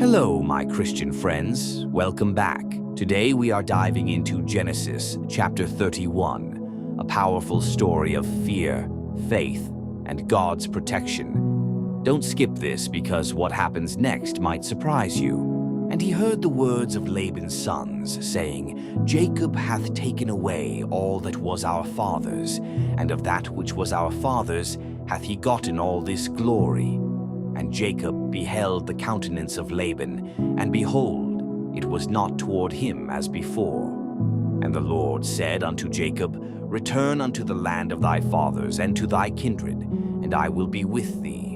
Hello, my Christian friends. Welcome back. Today we are diving into Genesis chapter 31, a powerful story of fear, faith, and God's protection. Don't skip this because what happens next might surprise you. And he heard the words of Laban's sons, saying, Jacob hath taken away all that was our father's, and of that which was our father's hath he gotten all this glory. And Jacob beheld the countenance of Laban, and behold, it was not toward him as before. And the Lord said unto Jacob, Return unto the land of thy fathers and to thy kindred, and I will be with thee.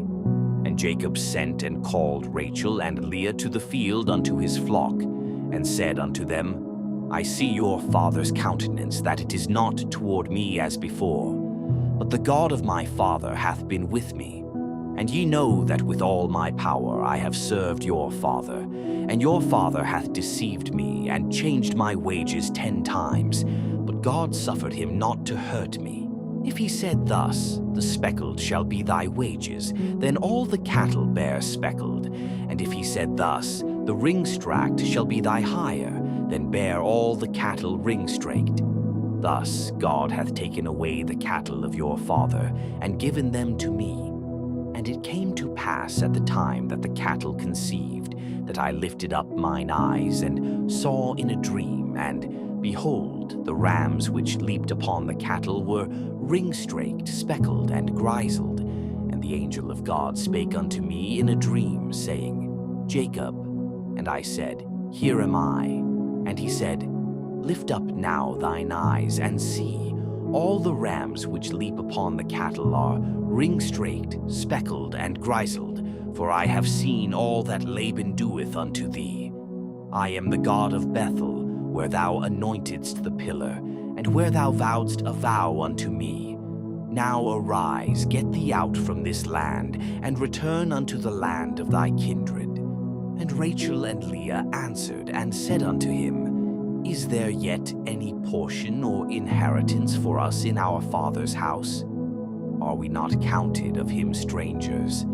And Jacob sent and called Rachel and Leah to the field unto his flock, and said unto them, I see your father's countenance, that it is not toward me as before, but the God of my father hath been with me. And ye know that with all my power I have served your father, and your father hath deceived me, and changed my wages 10 times, but God suffered him not to hurt me. If he said thus, The speckled shall be thy wages, then all the cattle bear speckled. And if he said thus, The ringstraked shall be thy hire, then bear all the cattle ringstraked. Thus God hath taken away the cattle of your father, and given them to me. And it came to pass at the time that the cattle conceived, that I lifted up mine eyes, and saw in a dream, and behold, the rams which leaped upon the cattle were ringstraked, speckled, and grisled. And the angel of God spake unto me in a dream, saying, Jacob. And I said, Here am I. And he said, Lift up now thine eyes, and see, all the rams which leap upon the cattle are ringstraked, speckled, and grisled, for I have seen all that Laban doeth unto thee. I am the God of Bethel, where thou anointedst the pillar, and where thou vowedst a vow unto me. Now arise, get thee out from this land, and return unto the land of thy kindred. And Rachel and Leah answered and said unto him, Is there yet any portion or inheritance for us in our father's house? Are we not counted of him strangers?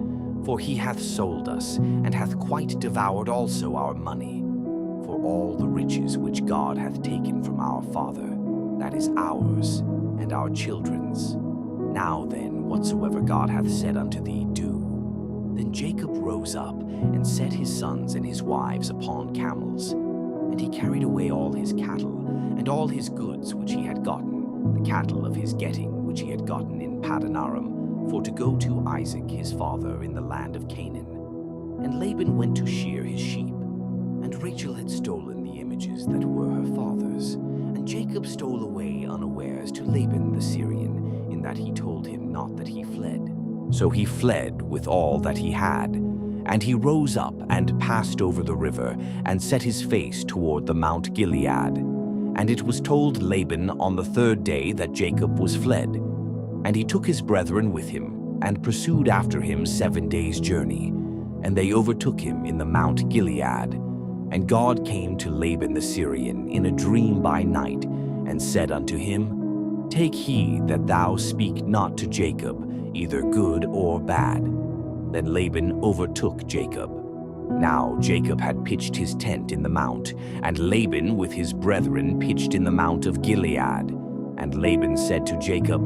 For he hath sold us, and hath quite devoured also our money. For all the riches which God hath taken from our father, that is ours, and our children's. Now then, whatsoever God hath said unto thee, do. Then Jacob rose up, and set his sons and his wives upon camels. And he carried away all his cattle, and all his goods which he had gotten, the cattle of his getting which he had gotten in Paddan Aram, for to go to Isaac his father in the land of Canaan. And Laban went to shear his sheep, and Rachel had stolen the images that were her father's. And Jacob stole away unawares to Laban the Syrian, in that he told him not that he fled. So he fled with all that he had. And he rose up and passed over the river, and set his face toward the Mount Gilead. And it was told Laban on the 3rd day that Jacob was fled. And he took his brethren with him, and pursued after him 7 days' journey. And they overtook him in the Mount Gilead. And God came to Laban the Syrian in a dream by night, and said unto him, Take heed that thou speak not to Jacob, either good or bad. Then Laban overtook Jacob. Now Jacob had pitched his tent in the mount, and Laban with his brethren pitched in the mount of Gilead. And Laban said to Jacob,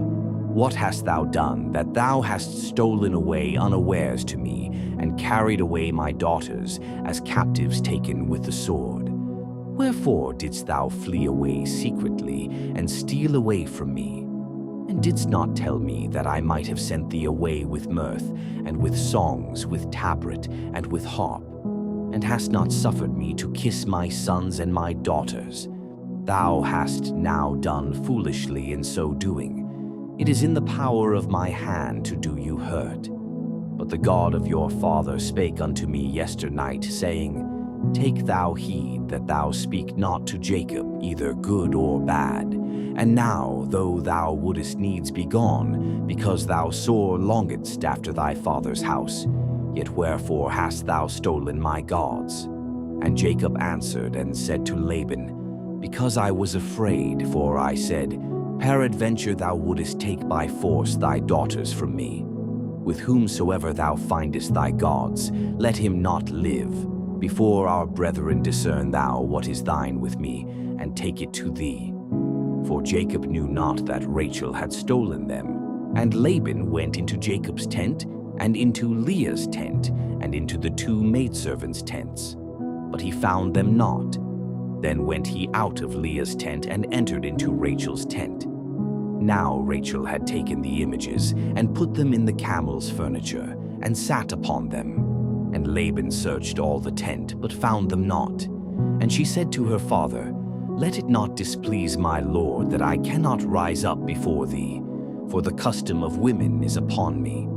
What hast thou done, that thou hast stolen away unawares to me, and carried away my daughters, as captives taken with the sword? Wherefore didst thou flee away secretly, and steal away from me? And didst not tell me that I might have sent thee away with mirth, and with songs, with tabret, and with harp? And hast not suffered me to kiss my sons and my daughters? Thou hast now done foolishly in so doing. It is in the power of my hand to do you hurt. But the God of your father spake unto me yesternight, saying, Take thou heed that thou speak not to Jacob, either good or bad. And now, though thou wouldest needs be gone, because thou sore longedst after thy father's house, yet wherefore hast thou stolen my gods? And Jacob answered and said to Laban, Because I was afraid, for I said, Peradventure thou wouldest take by force thy daughters from me. With whomsoever thou findest thy gods, let him not live. Before our brethren discern thou what is thine with me, and take it to thee. For Jacob knew not that Rachel had stolen them. And Laban went into Jacob's tent, and into Leah's tent, and into the two maidservants' tents. But he found them not. Then went he out of Leah's tent, and entered into Rachel's tent. Now Rachel had taken the images, and put them in the camel's furniture, and sat upon them. And Laban searched all the tent, but found them not. And she said to her father, Let it not displease my lord that I cannot rise up before thee, for the custom of women is upon me.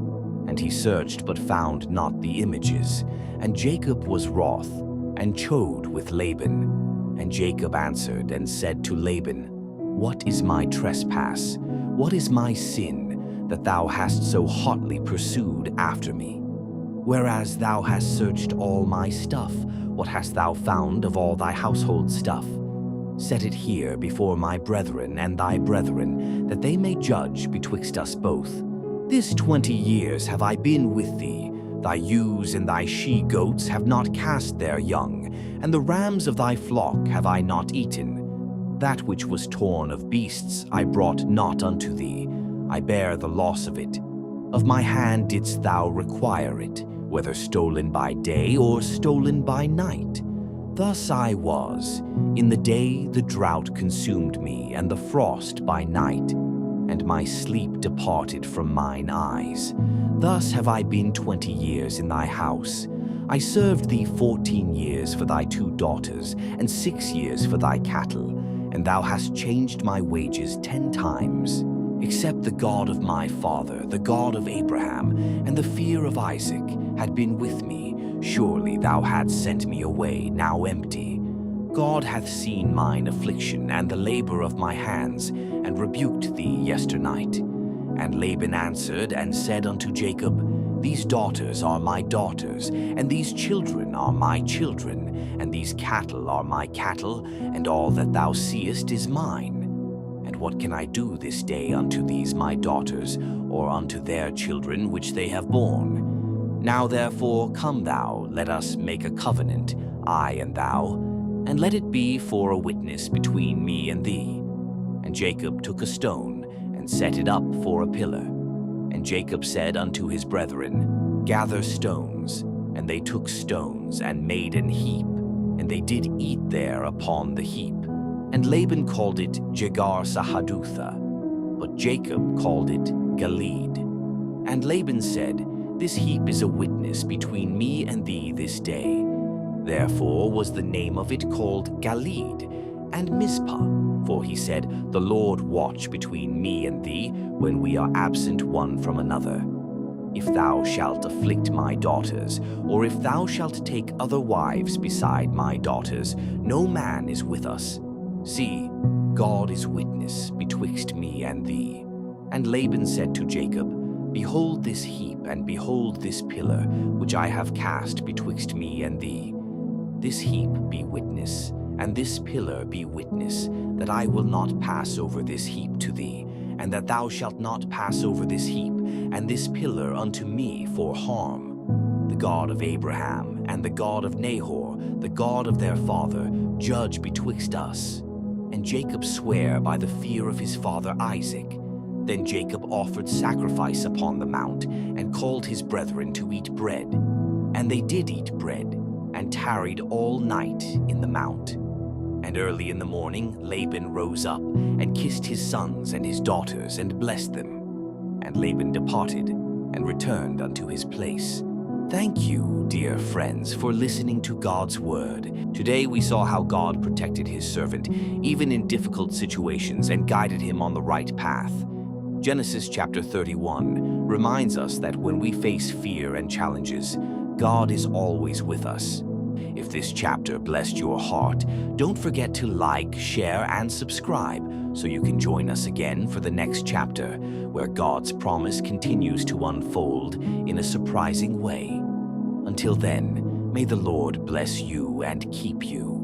And he searched, but found not the images. And Jacob was wroth, and chode with Laban. And Jacob answered and said to Laban, What is my trespass? What is my sin, that thou hast so hotly pursued after me? Whereas thou hast searched all my stuff, what hast thou found of all thy household stuff? Set it here before my brethren and thy brethren, that they may judge betwixt us both. This 20 years have I been with thee. Thy ewes and thy she-goats have not cast their young, and the rams of thy flock have I not eaten. That which was torn of beasts I brought not unto thee. I bear the loss of it. Of my hand didst thou require it, whether stolen by day or stolen by night. Thus I was. In the day the drought consumed me, and the frost by night, and my sleep departed from mine eyes. Thus have I been 20 years in thy house. I served thee 14 years for thy 2 daughters, and 6 years for thy cattle, and thou hast changed my wages 10 times. Except the God of my father, the God of Abraham, and the fear of Isaac had been with me, surely thou hadst sent me away now empty. God hath seen mine affliction and the labor of my hands, and rebuked thee yesternight. And Laban answered and said unto Jacob, These daughters are my daughters, and these children are my children, and these cattle are my cattle, and all that thou seest is mine. And what can I do this day unto these my daughters, or unto their children which they have borne? Now therefore come thou, let us make a covenant, I and thou, and let it be for a witness between me and thee. And Jacob took a stone, and set it up for a pillar. And Jacob said unto his brethren, Gather stones. And they took stones, and made an heap, and they did eat there upon the heap. And Laban called it Jegar-sahadutha, but Jacob called it Galeed. And Laban said, This heap is a witness between me and thee this day. Therefore was the name of it called Galeed, and Mizpah, for he said, The Lord watch between me and thee, when we are absent one from another. If thou shalt afflict my daughters, or if thou shalt take other wives beside my daughters, no man is with us. See, God is witness betwixt me and thee. And Laban said to Jacob, Behold this heap, and behold this pillar, which I have cast betwixt me and thee. This heap be witness, and this pillar be witness, that I will not pass over this heap to thee, and that thou shalt not pass over this heap, and this pillar unto me for harm. The God of Abraham, and the God of Nahor, the God of their father, judge betwixt us. And Jacob sware by the fear of his father Isaac. Then Jacob offered sacrifice upon the mount, and called his brethren to eat bread. And they did eat bread, and tarried all night in the mount. And early in the morning Laban rose up, and kissed his sons and his daughters, and blessed them. And Laban departed, and returned unto his place. Thank you, dear friends, for listening to God's Word. Today we saw how God protected his servant, even in difficult situations, and guided him on the right path. Genesis chapter 31 reminds us that when we face fear and challenges, God is always with us. If this chapter blessed your heart, don't forget to like, share, and subscribe so you can join us again for the next chapter, where God's promise continues to unfold in a surprising way. Until then, may the Lord bless you and keep you.